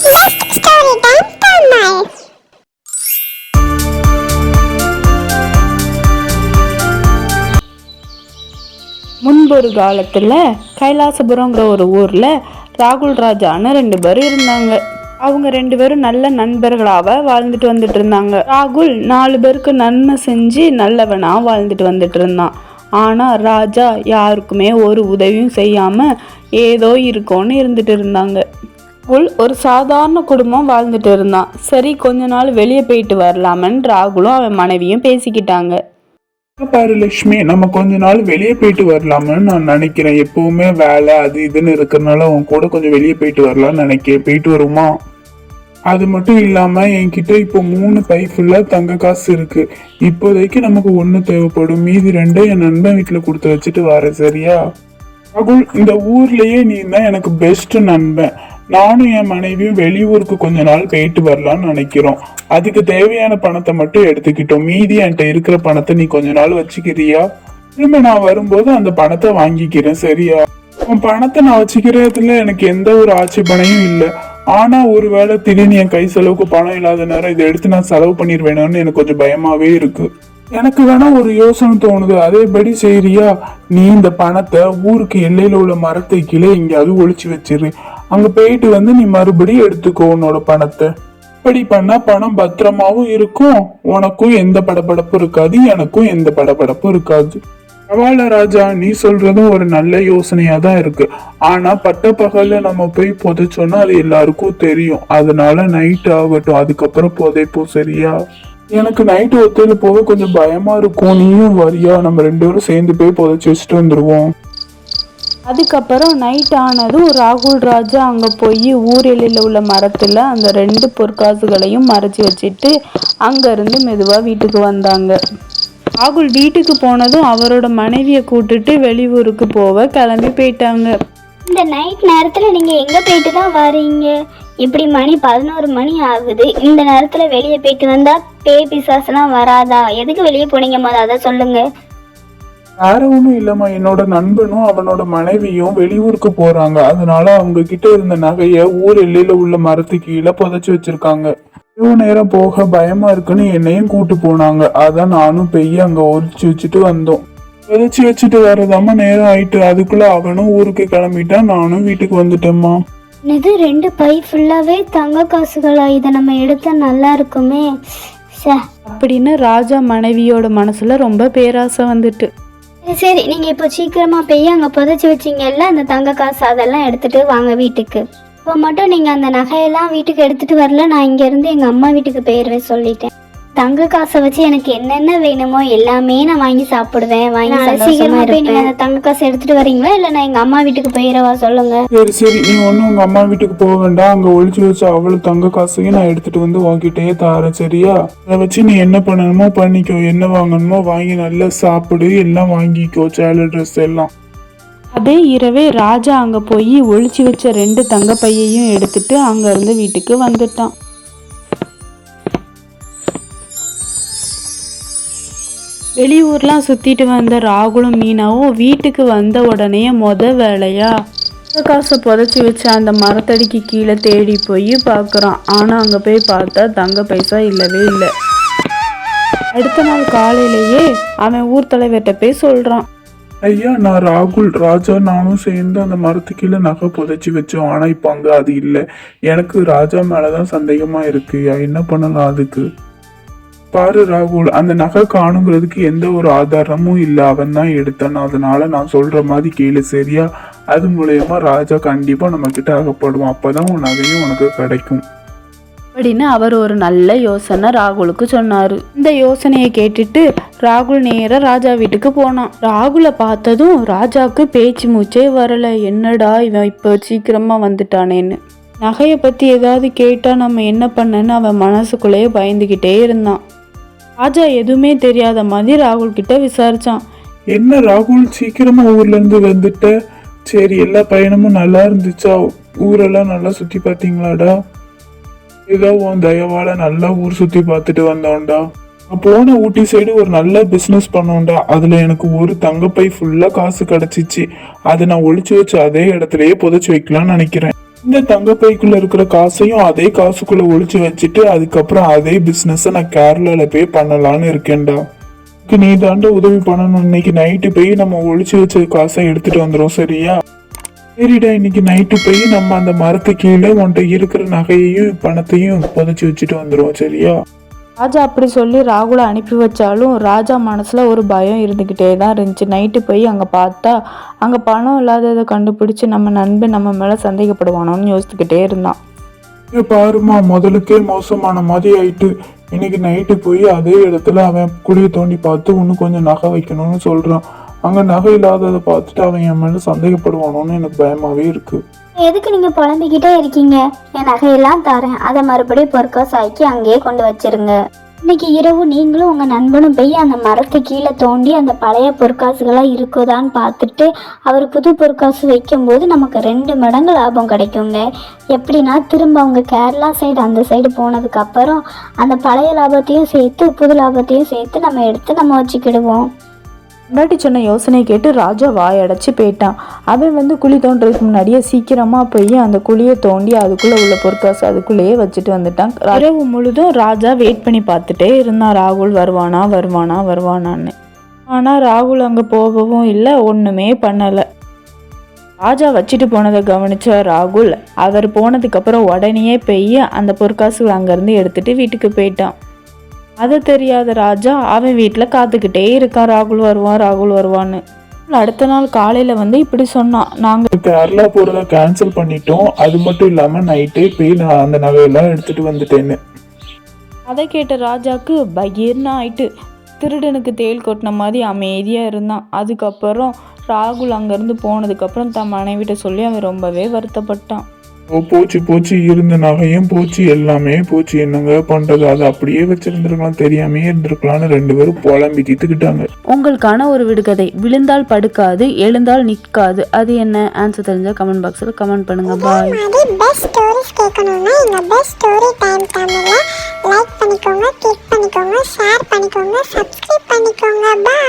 Next story time Tamil. முன்பொரு காலத்தில் கைலாசபுரங்கிற ஒரு ஊரில் ராகுல் ராஜான்னு 2 பேர் இருந்தாங்க. அவங்க 2 பேரும் நல்ல நண்பர்களாக வாழ்ந்துட்டு வந்துட்டு இருந்தாங்க. ராகுல் 4 பேருக்கு நன்மை செஞ்சு நல்லவனாக வாழ்ந்துட்டு வந்துட்டு இருந்தான். ஆனால் ராஜா யாருக்குமே ஒரு உதவியும் செய்யாமல் ஏதோ இருக்கோன்னு இருந்துட்டு இருந்தாங்க. ராகுல் ஒரு சாதாரண குடும்பம் வாழ்ந்துட்டு இருந்தான். சரி, கொஞ்ச நாள் வெளியே போயிட்டு வரலாமன்னு ராகுலும் அவன் மனைவியும் பேசிக்கிட்டாங்க. பாரு லட்சுமி, நம்ம கொஞ்ச நாள் வெளியே போயிட்டு வரலாம்னு நான் நினைக்கிறேன். எப்பவுமே வேலை அது இதுன்னு இருக்கிறதுனால உன் கூட கொஞ்சம் வெளியே போயிட்டு வரலாம்னு நினைக்கிறேன். போயிட்டு வருமா? அது மட்டும் இல்லாம என்கிட்ட இப்போ 3 பை ஃபுல்லா தங்க காசு இருக்கு. இப்போதைக்கு நமக்கு 1 தேவைப்படும். மீதி 2 என் நண்பன் வீட்டுல கொடுத்து வச்சுட்டு வரேன், சரியா? ராகுல், இந்த ஊர்லயே நீ தான் எனக்கு பெஸ்ட் நண்பன். நானும் என் மனைவியும் வெளியூருக்கு கொஞ்ச நாள் போயிட்டு வரலாம்னு நினைக்கிறோம். அதுக்கு தேவையான பணத்தை மட்டும் எடுத்துக்கிட்டோம். மீதி என்கிட்ட இருக்கிற பணத்தை நீ கொஞ்ச நாள் வச்சுக்கிறியா? திரும்ப நான் வரும்போது அந்த பணத்தை வாங்கிக்கிறேன், சரியா? உன் பணத்தை நான் வச்சுக்கிறதுல எனக்கு எந்த ஒரு ஆட்சேபனையும் இல்லை. ஆனா ஒருவேளை திடீர்னு என் கை செலவுக்கு பணம் இல்லாத நேரம் இதை எடுத்து நான் செலவு பண்ணிடுவேணும்னு எனக்கு கொஞ்சம் பயமாவே இருக்கு. எனக்கு வேணா ஒரு யோசனை தோணுது, அதேபடி செய்யறியா? நீ இந்த பணத்தை ஊருக்கு எல்லையில உள்ள மரத்தை கீழே எங்கேயாவது ஒளிச்சு வச்சிரு. அங்க போயிட்டு வந்து நீ மறுபடியும் எடுத்துக்கோ உன்னோட பணத்தை. இப்படி பண்ணா பணம் பத்திரமாவும் இருக்கும், உனக்கும் எந்த படபடப்பும் இருக்காது, எனக்கும் எந்த படபடப்பும் இருக்காது. பரவாயில்ல ராஜா, நீ சொல்றதும் ஒரு நல்ல யோசனையா தான் இருக்கு. ஆனா பட்ட பகல்ல நம்ம போய் புதைச்சோன்னா அது எல்லாருக்கும் தெரியும். அதனால நைட் ஆகட்டும், அதுக்கப்புறம் புதைப்போம், சரியா? எனக்கு நைட்டு ஒத்தையில போக கொஞ்சம் பயமா இருக்கும். நீயும் வரியா? நம்ம 2 பேரும் சேர்ந்து போய் புதைச்சி வச்சுட்டு வந்துருவோம். அதுக்கப்புறம் நைட் ஆனதும் ராகுல் ராஜா அங்கே போய் ஊர் எல்லையில் உள்ள மரத்தில் அந்த 2 பொற்காசுகளையும் மறைச்சி வச்சுட்டு அங்கேருந்து மெதுவாக வீட்டுக்கு வந்தாங்க. ராகுல் வீட்டுக்கு போனதும் அவரோட மனைவியை கூட்டுட்டு வெளியூருக்கு போக கிளம்பி போயிட்டாங்க. இந்த நைட் நேரத்தில் நீங்கள் எங்கே போயிட்டு தான் வரீங்க? இப்படி மணி 11 மணி ஆகுது. இந்த நேரத்தில் வெளியே போயிட்டு வந்தால் பேய் பிசாசுலாம் வராதா? எதுக்கு வெளியே போனீங்க? அதை சொல்லுங்கள். வேற ஒன்றும் இல்லம்மா, என்னோட நண்பனும் அவனோட மனைவியும் வெளியூருக்கு போறாங்க. அதனால அவங்க கிட்ட இருந்த நகைய ஊர் எல்லையில உள்ள மரத்து கீழே புதைச்சு வச்சிருக்காங்க. இவ்வளவு நேரம் போக பயமா இருக்குன்னு என்னையும் கூட்டு போனாங்க. அதான் நானும் போய் அங்க ஒழிச்சு வச்சுட்டு வந்தோம். புதைச்சி வச்சுட்டு வர்றதாம நேரம் ஆயிட்டு. அதுக்குள்ள அவனும் ஊருக்கு கிளம்பிட்டான், நானும் வீட்டுக்கு வந்துட்டேம்மா. இது 2 பை ஃபுல்லாவே தங்க காசுகளா? இதை நம்ம எடுத்தா நல்லா இருக்குமே அப்படின்னு ராஜா மனைவியோட மனசுல ரொம்ப பேராசை வந்துட்டு. சரி, நீங்க இப்போ சீக்கிரமா போய் அங்க புதைச்சி வச்சிங்கல்ல அந்த தங்க காசு, அதெல்லாம் எடுத்துட்டு வாங்க வீட்டுக்கு. இப்போ மட்டும் நீங்க அந்த நகையெல்லாம் வீட்டுக்கு எடுத்துட்டு வரல, நான் இங்க இருந்து எங்க அம்மா வீட்டுக்கு போயிடுவேன் சொல்லிட்டேன். தங்க காசை வச்சு எனக்கு என்னென்ன வேணுமோ எல்லாமே நான் வாங்கி சாப்பிடுவேன். வாங்கி சீக்கிரமா போய் நீங்க அந்த தங்க காசை எடுத்துட்டு வரீங்களா, இல்ல நான் எங்க அம்மா வீட்டுக்கு போயிடவா? சொல்லுங்க. சரி சரி, நீ ஒன்னும் உங்க அம்மா வீட்டுக்கு போக வேண்டாம். அங்க ஒழிச்சு வச்ச அவ்வளவு தங்க காசையும் நான் எடுத்துட்டு வந்து உன்கிட்டயே தாரேன், சரியா? அதை வச்சு நீ என்ன பண்ணணுமோ பண்ணிக்கோ, என்ன வாங்கணுமோ வாங்கி நல்லா சாப்பிடு, எல்லாம் வாங்கிக்கோ, சேலை ட்ரெஸ் எல்லாம். அதே இரவே ராஜா அங்க போய் ஒளிச்சு வச்ச 2 தங்க பையையும் எடுத்துட்டு அங்க இருந்து வீட்டுக்கு வந்துட்டான். வெளியூர்லாம் சுத்திட்டு வந்த ராகுலும் மீனாவும் வீட்டுக்கு வந்த உடனே வேலையா காசை புதைச்சி வச்ச அந்த மரத்தடிக்கு கீழே தேடி போய் பார்க்குறான். ஆனால் அங்கே போய் பார்த்தா தங்க பைசா இல்லவே இல்லை. அடுத்த நாள் காலையிலேயே அவன் ஊர் தலைவர்கிட்ட போய் சொல்கிறான், ஐயா, நான் ராகுல் ராஜா நானும் சேர்ந்து அந்த மரத்து கீழே நகை புதைச்சி வச்சோம். ஆனால் இப்போ அங்கே அது இல்லை. எனக்கு ராஜா மேலதான் சந்தேகமா இருக்கு. என்ன பண்ணலாம் அதுக்கு? பாரு ராகுல், அந்த நகை காணுங்கிறதுக்கு எந்த ஒரு ஆதாரமும் இல்லை. அவன் தான் எடுத்தான். அதனால நான் சொல்ற மாதிரி கேளு, சரியா? அது மூலயமா ராஜா கண்டிப்பா நம்ம கிட்ட அகப்படுவான். அப்பதான் உன் நகையும் உனக்கு கிடைக்கும் அப்படின்னு அவர் ஒரு நல்ல யோசனை ராகுலுக்கு சொன்னாரு. இந்த யோசனையை கேட்டுட்டு ராகுல் நேரா ராஜா வீட்டுக்கு போனான். ராகுலை பார்த்ததும் ராஜாவுக்கு பேச்சு மூச்சே வரல. என்னடா இவன் இப்போ சீக்கிரமா வந்துட்டானேன்னு. நகையை பத்தி ஏதாவது கேட்டா நம்ம என்ன பண்ணன்னு அவன் மனசுக்குள்ளேயே பயந்துகிட்டே இருந்தான். ராஜா எதுவுமே தெரியாத மாதிரி ராகுல் கிட்ட விசாரிச்சான். என்ன ராகுல், சீக்கிரமா ஊர்ல இருந்து வந்துட்ட? சரி, எல்லா பயணமும் நல்லா இருந்துச்சா? ஊரெல்லாம் நல்லா சுத்தி பார்த்தீங்களாடா? ஏதோ உன் தயவால நல்லா ஊர் சுத்தி பார்த்துட்டு வந்தோம்டா. போன ஊட்டி சைடு ஒரு நல்ல பிசினஸ் பண்ணோம்டா. அதுல எனக்கு ஒரு தங்கப்பை ஃபுல்லா காசு கிடைச்சிச்சு. அதை நான் ஒளிச்சு வச்சு அதே இடத்துலயே புதைச்சு வைக்கலாம்னு நினைக்கிறேன். இந்த தங்கப்பைக்குள்ள இருக்கிற காசையும் அதே காசுக்குள்ள ஒளிச்சு வச்சுட்டு அதுக்கப்புறம் அதே பிசினஸ் நான் கேரளால போய் பண்ணலான்னு இருக்கேன்டா. நீ தாண்ட உதவி பண்ணணும். இன்னைக்கு நைட்டு போய் நம்ம ஒளிச்சு வச்ச காசை எடுத்துட்டு வந்துடும், சரியா? சரிடா, இன்னைக்கு நைட்டு போய் நம்ம அந்த மரத்து கீழே உன்கிட்ட இருக்கிற நகையையும் பணத்தையும் புதைச்சி வச்சுட்டு வந்துடும், சரியா? ராஜா அப்படி சொல்லி ராகுலை அனுப்பி வச்சாலும் ராஜா மனசில் ஒரு பயம் இருந்துக்கிட்டே தான் இருந்துச்சு. நைட்டு போய் அங்கே பார்த்தா அங்கே பணம் இல்லாததை கண்டுபிடிச்சி நம்ம நண்பன் நம்ம மேலே சந்தேகப்படுவானோன்னு யோசிச்சுக்கிட்டே இருந்தான். பாருமா, முதலுக்கே மோசமான மாதிரி ஆயிட்டு. இன்னைக்கு நைட்டு போய் அதே இடத்துல அவன் குழியை தோண்டி பார்த்து இன்னும் கொஞ்சம் நகை வைக்கணும்னு சொல்றான். அங்க நகை இல்லாததை பார்த்துட்டு அவன் என் மேல சந்தேகப்படுவானோன்னு எனக்கு பயமாவே இருக்கு. எதுக்கு நீங்க புலம்பிக்கிட்டே இருக்கீங்க? என் நகையெல்லாம் தரேன், அதை மறுபடியும் பொற்காசு ஆக்கி அங்கேயே கொண்டு வச்சிருங்க. இன்னைக்கு இரவு நீங்களும் உங்க நண்பனும் போய் அந்த மரத்து கீழே தோண்டி அந்த பழைய பொற்காசுகளா இருக்குதான்னு பார்த்துட்டு அவர் புது பொற்காசு வைக்கும்போது நமக்கு 2 மடங்கு லாபம் கிடைக்குங்க. எப்படின்னா திரும்ப அவங்க கேரளா சைடு அந்த சைடு போனதுக்கு அப்புறம் அந்த பழைய லாபத்தையும் சேர்த்து புது லாபத்தையும் சேர்த்து நம்ம எடுத்து நம்ம வச்சுக்கிடுவோம். முன்னாடி சொன்ன யோசனையை கேட்டு ராஜா வாயடைச்சு போயிட்டான். அவன் குழி தோன்றதுக்கு முன்னாடியே சீக்கிரமாக போய் அந்த குழியை தோண்டி அதுக்குள்ளே உள்ள பொற்காசு அதுக்குள்ளேயே வச்சுட்டு வந்துட்டான். இரவு முழுதும் ராஜா வெயிட் பண்ணி பார்த்துட்டே இருந்தான், ராகுல் வருவானா வருவானா வருவானான்னு. ஆனால் ராகுல் அங்கே போகவும் இல்லை, ஒன்றுமே பண்ணலை. ராஜா வச்சுட்டு போனதை கவனிச்ச ராகுல் அவர் போனதுக்கப்புறம் உடனே போய் அந்த பொற்காசுகளை அங்கேருந்து எடுத்துகிட்டு வீட்டுக்கு போயிட்டான். அது தெரியாத ராஜா அவன் வீட்டில் காத்துக்கிட்டே இருக்கான், ராகுல் வருவான் ராகுல் வருவான்னு. அடுத்த நாள் காலையில் இப்படி சொன்னான், நாங்கள் கேரளா போறத கேன்சல் பண்ணிட்டோம். அது மட்டும் இல்லாம நைட்டே போய் நான் அந்த நகையெல்லாம் எடுத்துட்டு வந்துட்டேன்னு. அதை கேட்ட ராஜாக்கு பகீர்னு ஆயிட்டு. திருடனுக்கு தேள் கொட்டின மாதிரி அமைதியாக இருந்தான். அதுக்கப்புறம் ராகுல் அங்கேருந்து போனதுக்கப்புறம் தன் மனைவிட்ட சொல்லி அவன் ரொம்பவே வருத்தப்பட்டான். போச்சு போச்சு, இருந்த நகையும் போச்சு, எல்லாமே போச்சு, என்னங்க பண்றது? அதை அப்படியே வச்சிருந்துருக்கலாம், தெரியாமே இருந்திருக்கலாம்னு 2 பேரும் புலம்பி தீத்துக்கிட்டாங்க. உங்களுக்கான ஒரு விடுகதை, விழுந்தால் படுக்காது எழுந்தால் நிற்காது, அது என்ன? ஆன்சர் தெரிஞ்சா கமெண்ட் பாக்ஸில் கமெண்ட் பண்ணுங்க. பாய். பெஸ்ட் ஸ்டோரிஸ் கேட்கணும்னா எங்க பெஸ்ட் ஸ்டோரி டைம் சேனலை லைக் பண்ணிக்கோங்க, கிளிக் பண்ணிக்கோங்க, ஷேர் பண்ணிக்கோங்க, சப்ஸ்கிரைப் பண்ணிக்கோங்க. பாய்.